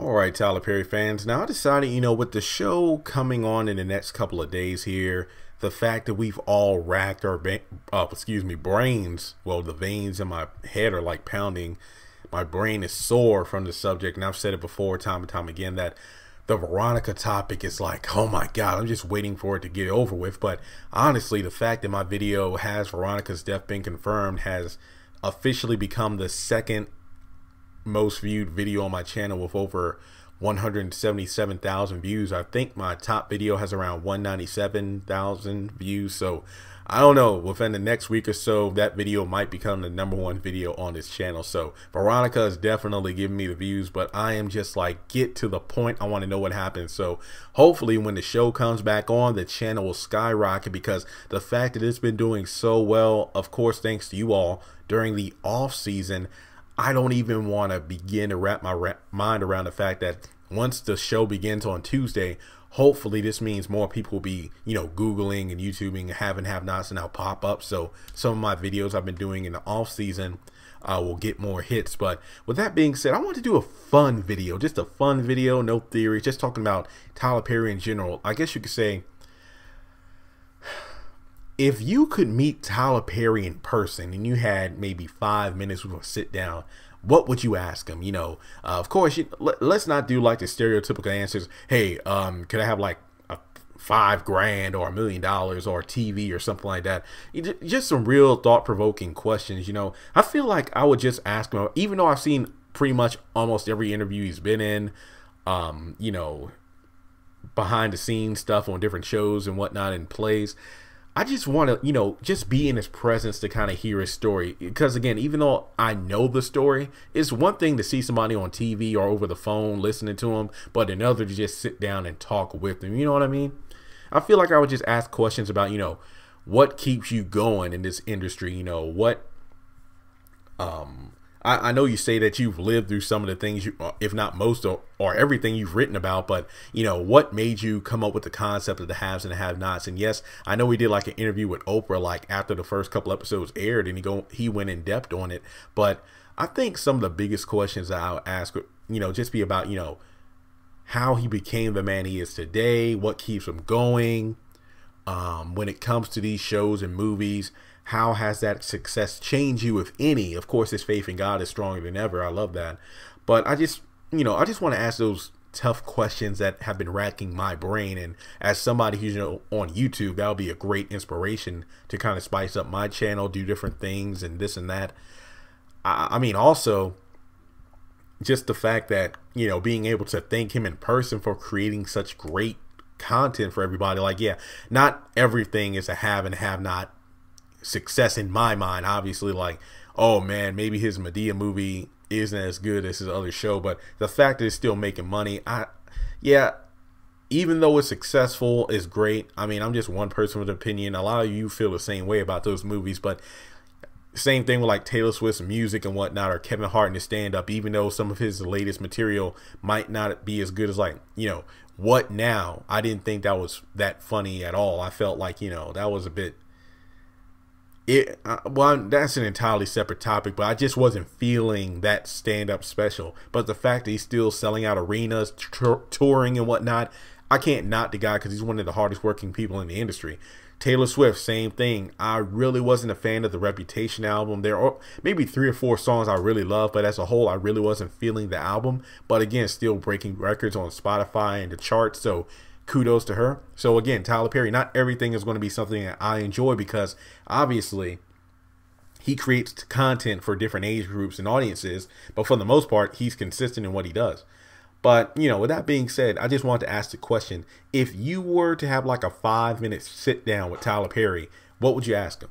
All right, Tyler Perry fans. Now I decided, with the show coming on in the next couple of days here, the fact that we've all racked our brains. Well, the veins in my head are like pounding. My brain is sore from the subject, and I've said it before, time and time again, that the Veronica topic is like, oh my God, I'm just waiting for it to get over with. But honestly, the fact that my video has Veronica's death been confirmed has officially become the second most viewed video on my channel with over 177,000 views. I think my top video has around 197,000 views. So I don't know, within the next week or so, that video might become the #1 video on this channel. So Veronica is definitely giving me the views, but I am just like, get to the point. I want to know what happens. So hopefully when the show comes back on, the channel will skyrocket, because the fact that it's been doing so well, of course, thanks to you all during the off season, I don't even want to begin to wrap my mind around the fact that once the show begins on Tuesday, hopefully this means more people will be, Googling and YouTubing have and have nots and now pop up. So some of my videos I've been doing in the off season will get more hits. But with that being said, I want to do a fun video, just a fun video, no theories, just talking about Tyler Perry in general. I guess you could say, if you could meet Tyler Perry in person and you had maybe 5 minutes with a sit down, what would you ask him? Of course, let's not do like the stereotypical answers. Hey, could I have like $5 grand or $1 million or a TV or something like that? Just some real thought-provoking questions. I feel like I would just ask him, even though I've seen pretty much almost every interview he's been in, behind the scenes stuff on different shows and whatnot and plays. I just want to, just be in his presence to kind of hear his story. Because again, even though I know the story, it's one thing to see somebody on TV or over the phone listening to him, but another to just sit down and talk with them. You know what I mean? I feel like I would just ask questions about, what keeps you going in this industry? I know you say that you've lived through some of the things, if not most or everything you've written about, but what made you come up with the concept of the haves and the have-nots? And yes, I know we did like an interview with Oprah like after the first couple episodes aired, and he went in depth on it. But I think some of the biggest questions that I'll ask, just be about how he became the man he is today, what keeps him going, when it comes to these shows and movies. How has that success changed you, if any? Of course, his faith in God is stronger than ever. I love that. But I just want to ask those tough questions that have been racking my brain. And as somebody who's, on YouTube, that'll be a great inspiration to kind of spice up my channel, do different things and this and that. I mean, also, just the fact that, being able to thank him in person for creating such great content for everybody. Like, yeah, not everything is a have and have not success in my mind. Obviously, like, oh man, maybe his Medea movie isn't as good as his other show, but the fact that it's still making money, yeah, even though it's successful, is great. I mean, I'm just one person with an opinion. A lot of you feel the same way about those movies, but same thing with like Taylor Swift's music and whatnot, or Kevin Hart in his stand-up. Even though some of his latest material might not be as good as, like, What Now? I didn't think that was that funny at all. I felt like, that was a bit, well, that's an entirely separate topic, but I just wasn't feeling that stand-up special. But the fact that he's still selling out arenas, touring and whatnot, I can't knock the guy because he's one of the hardest working people in the industry. Taylor Swift, same thing. I really wasn't a fan of the Reputation album. There are maybe 3 or 4 songs I really love, but as a whole, I really wasn't feeling the album. But again, still breaking records on Spotify and the charts, so kudos to her. So again, Tyler Perry, not everything is going to be something that I enjoy, because obviously he creates content for different age groups and audiences, but for the most part, he's consistent in what he does. But, with that being said, I just wanted to ask the question, if you were to have like a 5-minute sit down with Tyler Perry, what would you ask him?